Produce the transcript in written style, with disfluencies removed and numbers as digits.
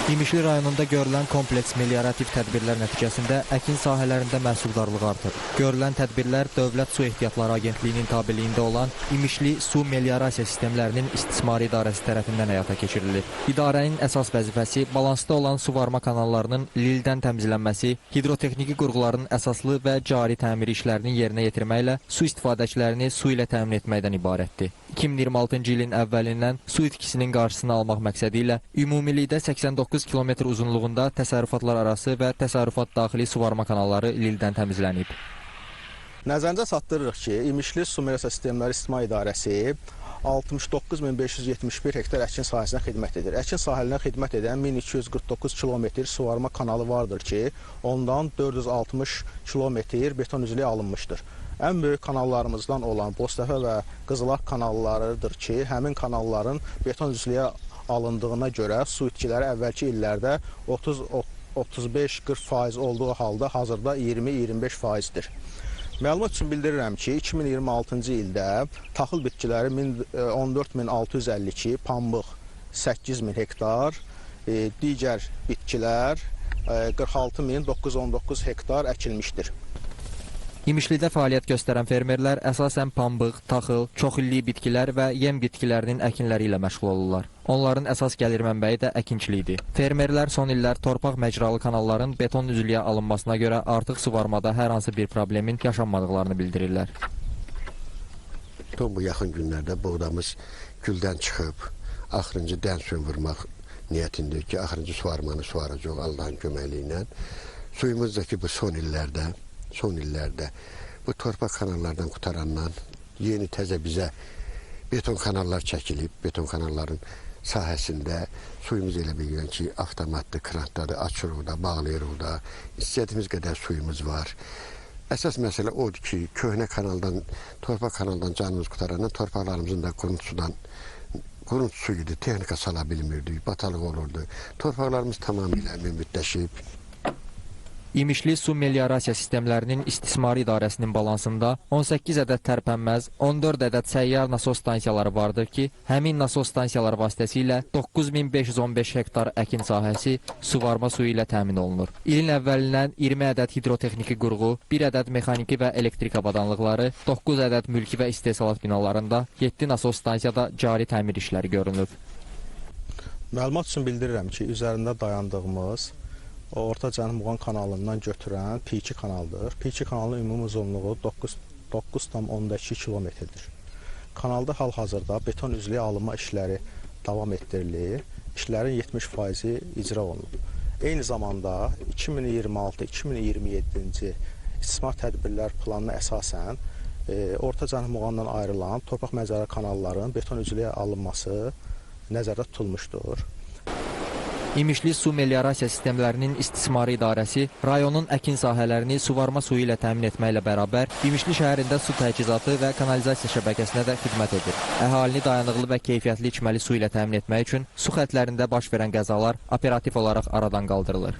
İmişli rayonunda görülən kompleks meliorativ tədbirlər nəticəsində əkin sahələrində məhsuldarlıq artır. Görülən tədbirlər Dövlət Su Ehtiyatları Agentliyinin tabeliyində olan İmişli Su Meliorasiya Sistemlərinin İstismarı İdarəsi tərəfindən həyata keçirilir. İdarənin əsas vəzifəsi balansda olan suvarma kanallarının lildən təmizlənməsi, hidrotexniki qurğuların əsaslı və cari təmir işlərinin yerinə yetirməklə su istifadəçilərini su ilə təmin etməkdən ibarətdir. 2026-cı ilin əvvəlindən su itkisinin qarşısını almaq məqsədi ilə ümumilikdə 89 kilometr uzunluğunda təsərrüfatlar arası və təsərrüfat daxili suvarma kanalları lildən təmizlənib. Nəzərinizə çatdırırıq ki, İmişli Su Meliorasiya Sistemləri İstismar İdarəsi 69.571 hektar əkin sahəsinə xidmət edir. Əkin sahələrine xidmət edən 1249 kilometr suvarma kanalı vardır ki, ondan 460 kilometr beton üzlüyə alınmışdır. Ən böyük kanallarımızdan olan Boztəpə və Qızılaq kanallarıdır ki, həmin kanalların beton üzlüyə alındığına görə su itkiləri əvvəlki illərdə 35-40% olduğu halda hazırda 20-25%dir. Məlumat üçün bildirirəm ki, 2026-cı ildə taxıl bitkiləri 14.652, pambıq 8.000 hektar, digər bitkilər 46.919 hektar əkilmişdir. İmişlidə fəaliyyət göstərən fermerlər əsasən pambıq, taxıl, çoxillik bitkilər və yem bitkilərinin əkinləri ilə məşğul olurlar. Onların əsas gəlir mənbəyi də əkinçilikdir. Fermerlər son illər torpaq məcralı kanalların beton üzlüyə alınmasına görə artıq suvarmada hər hansı bir problemin yaşanmadıqlarını bildirirlər. Bu yaxın günlərdə buğdamız güldən çıxıb, axırıncı dən vurmaq niyyətində ki, axırıncı suvarmanı suvaracaq Allahın köməkliyi ilə. Suyumuz da ki, bu son illərdə bu torpaq kanallardan qutarandan yeni təzə bizə beton kanallar çəkilib, beton kanalların sahəsində suyumuz elə bilirəm ki, avtomatlı krantdadır, açırıq da, bağlayırıq da, istədiyimiz qədər suyumuz var. Əsas məsələ odur ki, köhnə kanaldan, torpaq kanaldan canımız qutarandan torpaqlarımızın da qurut suyudur, texnika sala bilmirdik, batalıq olurdu. Torpaqlarımız tamamilə mümbitləşib. İmişli Su Meliorasiya Sistemlərinin İstismarı İdarəsinin balansında 18 ədəd tərpənməz, 14 ədəd səyyar nasos stansiyaları vardır ki, həmin nasos stansiyaları vasitəsilə 9515 hektar əkin sahəsi suvarma suyu ilə təmin olunur. İlin əvvəlindən 20 ədəd hidrotexniki qurğu, 1 ədəd mexaniki və elektrik avadanlıqları, 9 ədəd mülki və istehsalat binalarında, 7 nasos stansiyada cari təmir işləri görünüb. Məlumat üçün bildirirəm ki, üzərində dayandığımız Orta Cənub Muğan kanalından götürən P2 kanaldır. P2 kanalının ümumi uzunluğu 9,2 kilometrdir. Kanalda hal-hazırda beton üzlüyə alınma işləri davam etdirilir. İşlərin 70%-i icra olunub. Eyni zamanda 2026-2027-ci istismar tədbirlər planına əsasən Orta Cənub Muğandan ayrılan torpaq məcra kanalların beton üzlüyə alınması nəzərdə tutulmuşdur. İmişli Su Meliorasiya Sistemlərinin İstismarı İdarəsi rayonun əkin sahələrini suvarma suyu ilə təmin etməklə bərabər İmişli şəhərində su təchizatı və kanalizasiya şəbəkəsinə də xidmət edir. Əhalini dayanıqlı və keyfiyyətli içməli su ilə təmin etmək üçün su xəttlərində baş verən qəzalar operativ olaraq aradan qaldırılır.